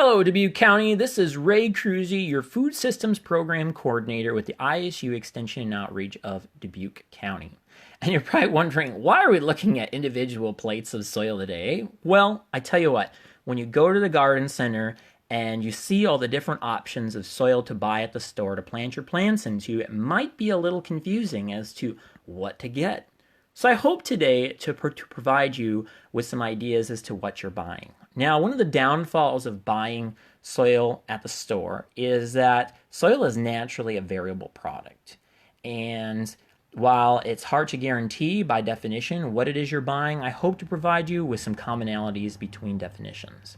Hello, Dubuque County. This is Ray Cruzy, your Food Systems Program Coordinator with the ISU Extension and Outreach of Dubuque County. And you're probably wondering, why are we looking at individual plates of soil today? Well, I tell you what, when you go to the garden center and you see all the different options of soil to buy at the store to plant your plants into, it might be a little confusing as to what to get. So I hope today to provide you with some ideas as to what you're buying. Now, one of the downfalls of buying soil at the store is that soil is naturally a variable product. And while it's hard to guarantee by definition what it is you're buying, I hope to provide you with some commonalities between definitions.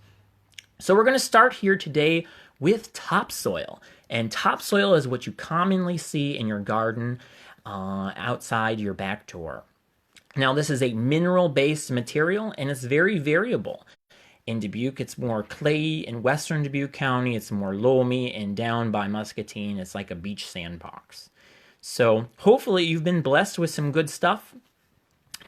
So we're going to start here today with topsoil. And topsoil is what you commonly see in your garden outside your back door. Now, this is a mineral-based material, and it's very variable. In Dubuque, it's more clayey. In western Dubuque County, it's more loamy, and down by Muscatine, it's like a beach sandbox. So hopefully you've been blessed with some good stuff.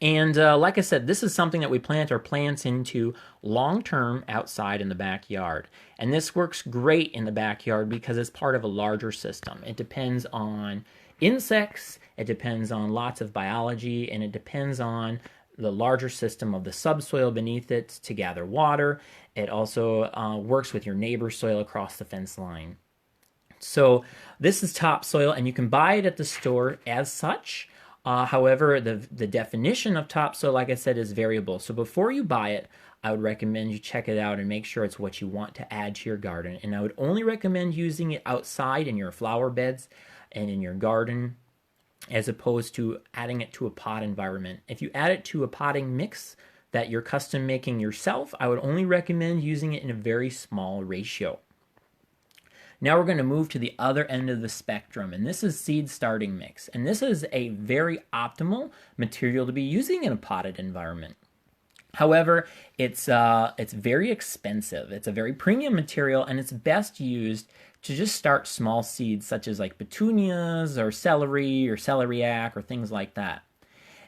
And like I said, this is something that we plant our plants into long-term outside in the backyard. And this works great in the backyard because it's part of a larger system. It depends on insects, it depends on lots of biology, and it depends on the larger system of the subsoil beneath it to gather water. It also works with your neighbor's soil across the fence line. So this is topsoil, and you can buy it at the store as such. However, the definition of topsoil, like I said, is variable. So before you buy it, I would recommend you check it out and make sure it's what you want to add to your garden. And I would only recommend using it outside in your flower beds and in your garden, as opposed to adding it to a pot environment. If you add it to a potting mix that you're custom making yourself, I would only recommend using it in a very small ratio. Now we're going to move to the other end of the spectrum, and this is seed starting mix. And this is a very optimal material to be using in a potted environment. However, it's very expensive. It's a very premium material, and it's best used to just start small seeds such as like petunias or celeriac or things like that.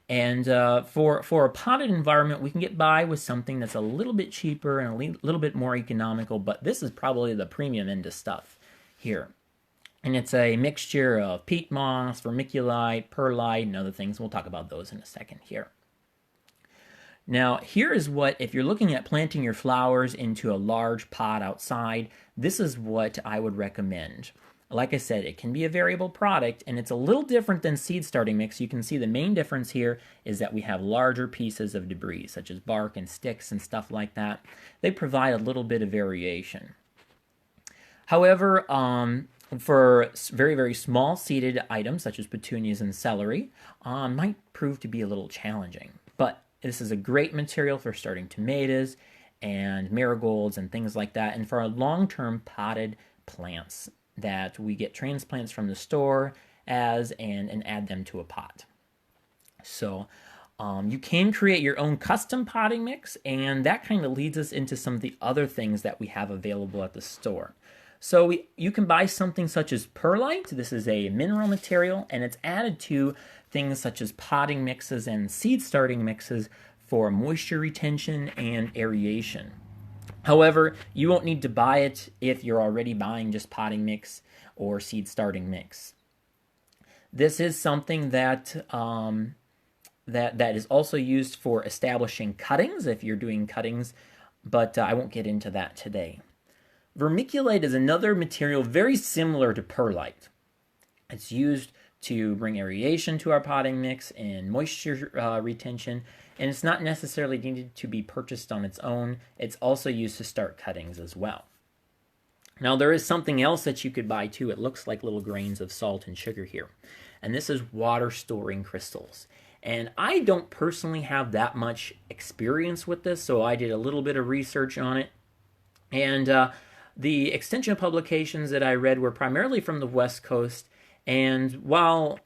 And for a potted environment, we can get by with something that's a little bit cheaper and a little bit more economical, but this is probably the premium end of stuff here. And it's a mixture of peat moss, vermiculite, perlite, and other things. We'll talk about those in a second here. Now, here is what, if you're looking at planting your flowers into a large pot outside, this is what I would recommend. Like I said, it can be a variable product, and it's a little different than seed starting mix. You can see the main difference here is that we have larger pieces of debris, such as bark and sticks and stuff like that. They provide a little bit of variation. However, for very, very small seeded items, such as petunias and celery, might prove to be a little challenging. But this is a great material for starting tomatoes and marigolds and things like that, and for our long-term potted plants that we get transplants from the store and add them to a pot. So you can create your own custom potting mix, and that kind of leads us into some of the other things that we have available at the store. So you can buy something such as perlite. This is a mineral material, and it's added to things such as potting mixes and seed starting mixes for moisture retention and aeration. However, you won't need to buy it if you're already buying just potting mix or seed starting mix. This is something that that is also used for establishing cuttings if you're doing cuttings, but I won't get into that today. Vermiculite is another material very similar to perlite. It's used to bring aeration to our potting mix and moisture retention, and it's not necessarily needed to be purchased on its own. It's also used to start cuttings as well. Now, there is something else that you could buy too. It looks like little grains of salt and sugar here, and this is water storing crystals. And I don't personally have that much experience with this, so I did a little bit of research on it. And the extension publications that I read were primarily from the West Coast, and while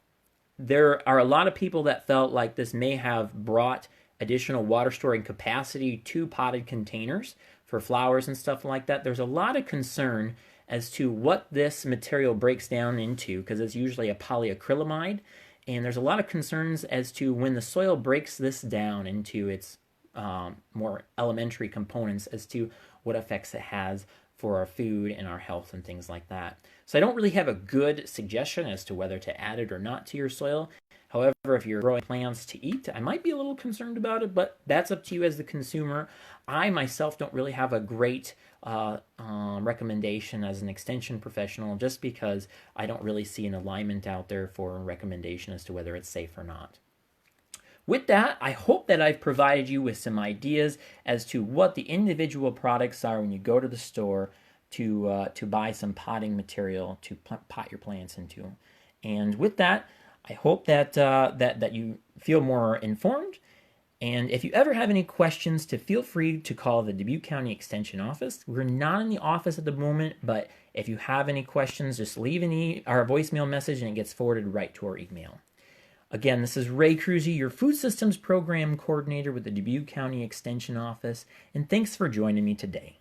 there are a lot of people that felt like this may have brought additional water storing capacity to potted containers for flowers and stuff like that, there's a lot of concern as to what this material breaks down into, because it's usually a polyacrylamide, and there's a lot of concerns as to when the soil breaks this down into its more elementary components as to what effects it has for our food and our health and things like that. So I don't really have a good suggestion as to whether to add it or not to your soil. However, if you're growing plants to eat, I might be a little concerned about it, but that's up to you as the consumer. I myself don't really have a great recommendation as an extension professional, just because I don't really see an alignment out there for a recommendation as to whether it's safe or not. With that, I hope that I've provided you with some ideas as to what the individual products are when you go to the store to buy some potting material to pot your plants into. And with that, I hope that that you feel more informed. And if you ever have any questions, feel free to call the Dubuque County Extension Office. We're not in the office at the moment, but if you have any questions, just leave our voicemail message and it gets forwarded right to our email. Again, this is Ray Cruzy, your Food Systems Program Coordinator with the Dubuque County Extension Office, and thanks for joining me today.